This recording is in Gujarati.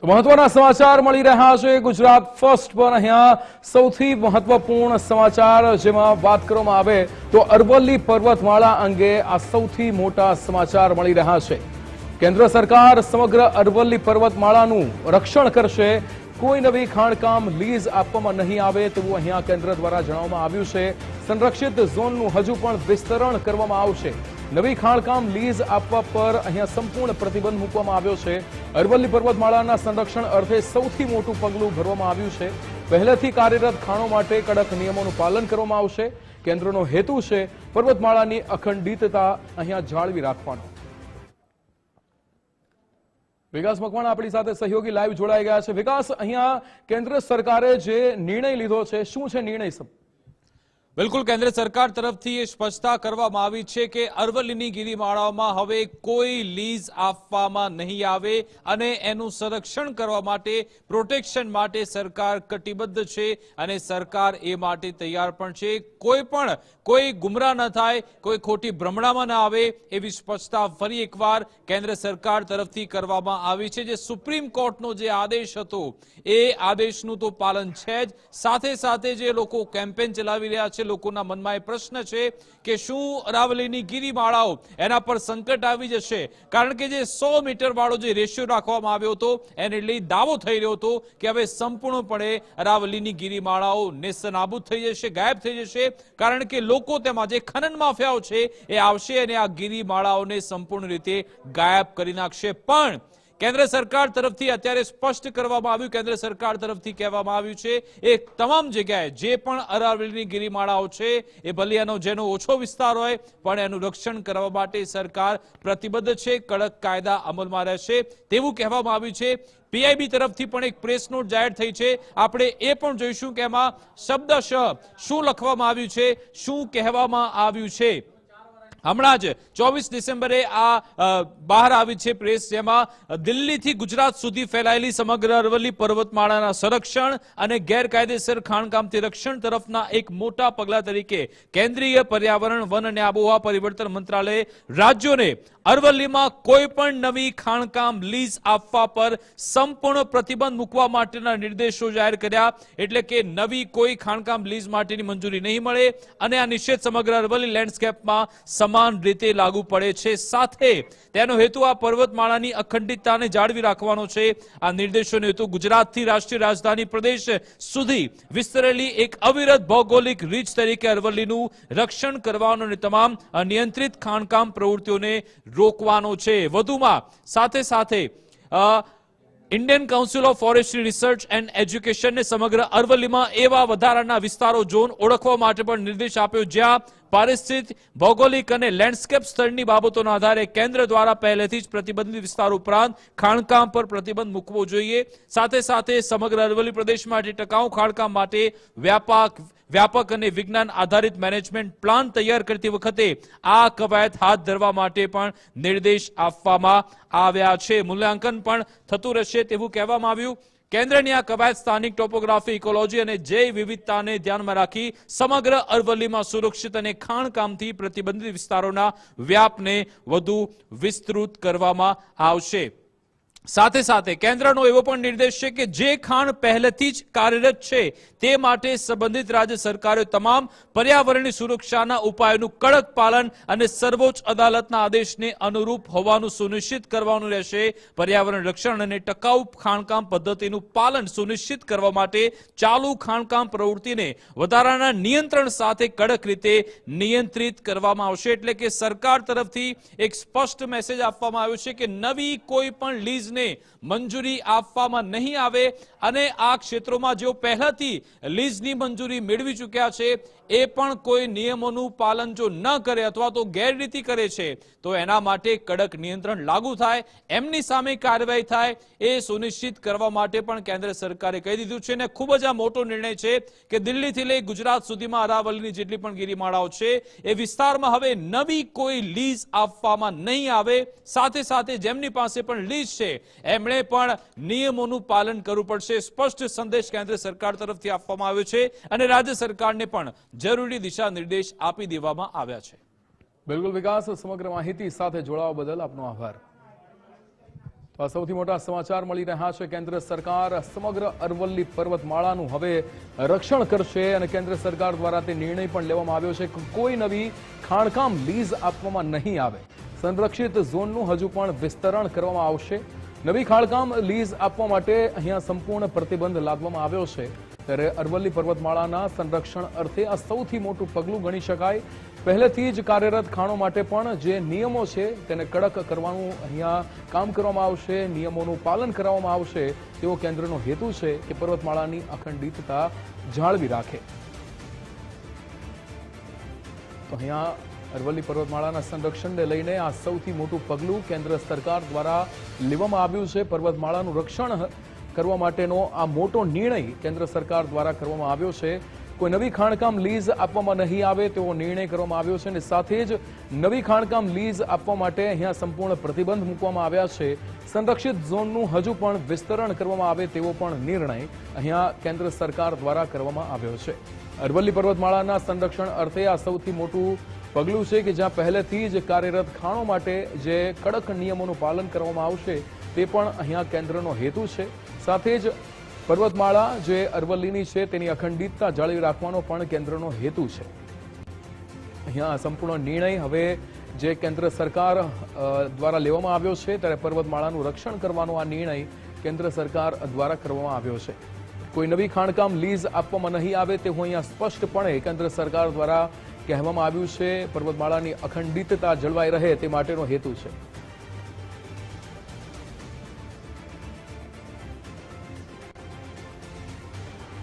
તો મહત્વના સમાચાર મળી રહ્યા છે ગુજરાત ફર્સ્ટ પર। અહીંયા સૌથી મહત્વપૂર્ણ સમાચાર જેમાં વાત કરવામાં આવે તો અરવલ્લી પર્વતમાળા અંગે આ સૌથી મોટા સમાચાર મળી રહ્યા છે। કેન્દ્ર સરકાર સમગ્ર અરવલ્લી પર્વતમાળાનું રક્ષણ કરશે, કોઈ નવી ખાણકામ લીઝ આપવામાં નહીં આવે તેવું અહીંયા કેન્દ્ર દ્વારા જણાવવામાં આવ્યું છે। સંરક્ષિત ઝોનનું હજુ પણ વિસ્તરણ કરવામાં આવશે। નવી ખાણકામ લીઝ આપવા પર અહીંયા સંપૂર્ણ પ્રતિબંધ મૂકવામાં આવ્યો છે। અરવલ્લી પર્વતમાળાના સંરક્ષણ અર્થે સૌથી મોટું પગલું ભરવામાં આવ્યું છે। પહેલેથી કાર્યરત ખાણો માટે કડક નિયમોનું પાલન કરવામાં આવશે। કેન્દ્રનો હેતુ છે પર્વતમાળાની અખંડિતતા અહીંયા જાળવી રાખવાનો। વિકાસ મકવાણા આપણી સાથે સહયોગી લાઈવ જોડાઈ ગયા છે। વિકાસ, અહીંયા કેન્દ્ર સરકારે જે નિર્ણય લીધો છે, શું છે નિર્ણય? બિલકુલ, કેન્દ્ર સરકાર તરફથી એ સ્પષ્ટતા કરવામાં આવી છે કે અરવલ્લીની ગિરિમાળાઓમાં હવે કોઈ લીઝ આપવામાં નહીં આવે અને એનું સંરક્ષણ કરવા માટે, પ્રોટેક્શન માટે સરકાર કટિબદ્ધ છે અને સરકાર એ માટે તૈયાર પણ છે। કોઈ ગુમરાહ ન થાય, કોઈ ખોટી ભ્રમણામાં ન આવે એવી સ્પષ્ટતા ફરી એકવાર કેન્દ્ર સરકાર તરફથી કરવામાં આવી છે। જે સુપ્રીમ કોર્ટનો જે આદેશ હતો એ આદેશનું તો પાલન છે જ, સાથે સાથે જે લોકો કેમ્પેન ચલાવી રહ્યા છે, લોકોના મનમાં એ પ્રશ્ન છે કે શું અરવલ્લીની ગિરિમાળાઓ એના પર સંકટ આવી જશે? કારણ કે જે 100 મીટર વાળો જે રેશિયો રાખવામાં આવ્યો હતો એને લઈ દાવો થઈ રહ્યો હતો કે હવે સંપૂર્ણપણે અરવલ્લીની ગિરિમાળાઓ નેસ્તનાબૂદ થઈ જશે, ગાયબ થઈ જશે, કારણ કે લોકો તેમાં જે ખનન માફિયાઓ છે એ આવશે અને આ ગિરિમાળાઓને સંપૂર્ણ રીતે ગાયબ કરી નાખશે। પણ કેન્દ્ર સરકાર તરફથી અત્યારે સ્પષ્ટ કરવામાં આવ્યું, કેન્દ્ર સરકાર તરફથી કહેવામાં આવ્યું છે એ તમામ જગ્યાએ જે પણ અરવલ્લીની ગિરિમાળાઓ છે એ ભલે જેનો ઓછો વિસ્તાર હોય પણ એનું રક્ષણ કરવા માટે સરકાર પ્રતિબદ્ધ છે, કડક કાયદા અમલમાં રહેશે તેવું કહેવામાં આવ્યું છે। પીઆઈબી તરફથી પણ એક પ્રેસ નોટ જાહેર થઈ છે, આપણે એ પણ જોઈશું કે એમાં શબ્દશઃ શું લખવામાં આવ્યું છે, શું કહેવામાં આવ્યું છે। હમણાં જ 24 ડિસેમ્બરે આ બહાર આવી છે પ્રેસ, જેમાં દિલ્હીથી ગુજરાત સુધી ફેલાયેલી સમગ્ર અરવલ્લી પર્વતમાળાના સંરક્ષણ અને ગેરકાયદેસર ખાણકામથી રક્ષણ તરફના એક મોટા પગલા તરીકે કેન્દ્રીય પર્યાવરણ, વન અને આબોહવા પરિવર્તન મંત્રાલયે રાજ્યોને અરવલ્લીમાં કોઈ પણ નવી ખાણકામ લીઝ આપવા પર સંપૂર્ણ પ્રતિબંધ મૂકવા માટેના નિર્દેશો જાહેર કર્યા। એટલે કે નવી કોઈ ખાણકામ લીઝ માટેની મંજૂરી નહીં મળે અને આ નિષેધ સમગ્ર અરવલ્લી લેન્ડસ્કેપમાં સમાન રીતે લાગુ પડે છે। સાથે તેનો હેતુ આ પર્વતમાળાની અખંડિતતાને જાળવી રાખવાનો છે। આ નિર્દેશોનો હેતુ ગુજરાતથી રાષ્ટ્રીય રાજધાની પ્રદેશ સુધી વિસ્તરેલી એક અવિરત ભૌગોલિક રીચ તરીકે અરવલ્લીનું રક્ષણ કરવાનો અને તમામ અનિયંત્રિત ખાણકામ પ્રવૃત્તિઓને રોકવાનો છે। વધુમાં સાથે Indian council of forestry research and એજ્યુકેશનને સમગ્ર અરવલ્લીમાં એવા વધારાના વિસ્તારો, ઝોન ઓળખવા માટે પણ નિર્દેશ આપ્યો જ્યાં પારિસ્થિતિક, ભૌગોલિક અને લેન્ડસ્કેપ સ્તરની બાબતોના આધારે કેન્દ્ર દ્વારા પહેલેથી જ પ્રતિબંધિત વિસ્તારો ઉપરાંત ખાણકામ પર પ્રતિબંધ મૂકવો જોઈએ। સાથે સમગ્ર અરવલ્લી પ્રદેશ માટે ટકાઉ ખાણકામ માટે વ્યાપક અને વિજ્ઞાન આધારિત મેનેજમેન્ટ પ્લાન તૈયાર કરતી વખતે આ કવાયત હાથ ધરવા માટે પણ નિર્દેશ આપવામાં આવ્યા છે। મૂલ્યાંકન પણ થતું રહેશે તેવું કહેવામાં આવ્યું। કેન્દ્રની આ કવાયત સ્થાનિક ટોપોગ્રાફી, ઇકોલોજી અને જૈવ વિવિધતાને ધ્યાનમાં રાખી સમગ્ર અરવલ્લીમાં સુરક્ષિત અને ખાણકામથી પ્રતિબંધિત વિસ્તારોના વ્યાપને વધુ વિસ્તૃત કરવામાં આવશે। સાથે કેન્દ્રનો એવો પણ નિર્દેશ છે કે જે ખાણ પહેલેથી જ કાર્યરત છે તે માટે સંબંધિત રાજ્ય સરકારે તમામ પર્યાવરણની સુરક્ષાના ઉપાયોનું કડક પાલન અને સર્વોચ્ચ અદાલતના આદેશને અનુરૂપ હોવાનું સુનિશ્ચિત કરવાનું રહેશે। પર્યાવરણ રક્ષણ અને ટકાઉ ખાણકામ પદ્ધતિનું પાલન સુનિશ્ચિત કરવા માટે ચાલુ ખાણકામ પ્રવૃત્તિને વધારાના નિયંત્રણ સાથે કડક રીતે નિયંત્રિત કરવામાં આવશે। એટલે કે સરકાર તરફથી એક સ્પષ્ટ મેસેજ આપવામાં આવ્યો છે કે નવી કોઈ પણ લીઝ મંજૂરી આપવામાં નહીં આવે અને આ ક્ષેત્રોમાં જેઓ પહેલાથી લીઝની મંજૂરી મેળવી ચૂક્યા છે એ પણ કોઈ નિયમોનું પાલન જો ન કરે અથવા તો ગેરરીતિ કરે છે તો એના માટે કડક નિયંત્રણ લાગુ થાય, એમની સામે કાર્યવાહી થાય એ સુનિશ્ચિત કરવા માટે પણ કેન્દ્ર સરકારે કહી દીધું છે। અને ખૂબ જ આ મોટો નિર્ણય છે કે દિલ્હીથી લઈ ગુજરાત સુધીમાં અરવલ્લીની જેટલી પણ ગિરિમાળાઓ છે એ વિસ્તારમાં હવે નવી કોઈ લીઝ આપવામાં નહીં આવે। સાથે જેમની પાસે પણ લીઝ છે એમણે પણ નિયમોનું પાલન કરવું પડશે। સ્પષ્ટ સંદેશ કેન્દ્ર સરકાર તરફથી આપવામાં આવ્યો છે અને રાજ્ય સરકારને પણ જરૂરી દિશા નિર્દેશ આપી દેવામાં આવ્યા છે। બિલકુલ વિકાસ, સમગ્ર માહિતી સાથે જોડાવા બદલ આપનો આભાર। તો આ સૌથી મોટા સમાચાર મળી રહ્યા છે. કેન્દ્ર સરકાર સમગ્ર અરવલ્લી પર્વતમાળાનું હવે રક્ષણ કરશે અને કેન્દ્ર સરકાર દ્વારા તે નિર્ણય પણ લેવામાં આવ્યો છે કે કોઈ નવી ખાણકામ લીઝ આપવામાં નહીં આવે. સંરક્ષિત ઝોનનું હજુ પણ વિસ્તરણ કરવામાં આવશે. નવી ખાણકામ લીઝ આપવા માટે અહીંયા સંપૂર્ણ પ્રતિબંધ લાદવામાં આવ્યો છે. ત્યારે અરવલ્લી પર્વતમાળાના સંરક્ષણ અર્થે આ સૌથી મોટું પગલું ગણી શકાય. પહેલેથી જ કાર્યરત ખાણો માટે પણ જે નિયમો છે તેને કડક કરવાનું અહીંયા કામ કરવામાં આવશે. નિયમોનું પાલન કરાવવામાં આવશે તેવો કેન્દ્રનો હેતુ છે કે પર્વતમાળાની અખંડિતતા જાળવી રાખે. તો અહીંયા અરવલ્લી પર્વતમાળાના સંરક્ષણને લઈને આ સૌથી મોટું પગલું કેન્દ્ર સરકાર દ્વારા લેવામાં આવ્યું છે. પર્વતમાળાનું રક્ષણ કરવા માટેનો આ મોટો નિર્ણય કેન્દ્ર સરકાર દ્વારા કરવામાં આવ્યો છે. કોઈ નવી ખાણકામ લીઝ આપવામાં નહીં આવે તેવો નિર્ણય કરવામાં આવ્યો છે અને સાથે જ નવી ખાણકામ લીઝ આપવા માટે અહીંયા સંપૂર્ણ પ્રતિબંધ મૂકવામાં આવ્યા છે. સંરક્ષિત ઝોનનું હજુ પણ વિસ્તરણ કરવામાં આવે તેવો પણ નિર્ણય અહીંયા કેન્દ્ર સરકાર દ્વારા કરવામાં આવ્યો છે. અરવલ્લી પર્વતમાળાના સંરક્ષણ અર્થે આ સૌથી મોટું પગલું છે કે જ્યાં પહેલેથી જ કાર્યરત ખાણો માટે જે કડક નિયમોનું પાલન કરવામાં આવશે તે પણ અહીંયા કેન્દ્રનો હેતુ છે. સાથે જ પર્વતમાળા જે અરવલ્લીની છે તેની અખંડિતતા જાળવી રાખવાનો પણ કેન્દ્રનો હેતુ છે. અહીંયા સંપૂર્ણ નિર્ણય હવે જે કેન્દ્ર સરકાર દ્વારા લેવામાં આવ્યો છે ત્યારે પર્વતમાળાનું રક્ષણ કરવાનો આ નિર્ણય કેન્દ્ર સરકાર દ્વારા કરવામાં આવ્યો છે. કોઈ નવી ખાણકામ લીઝ આપવામાં નહીં આવે તેવું અહીંયા સ્પષ્ટપણે કેન્દ્ર સરકાર દ્વારા કહેવામાં આવ્યું છે. પર્વતમાળાની અખંડિતતા જળવાઈ રહે તે માટેનો હેતુ છે.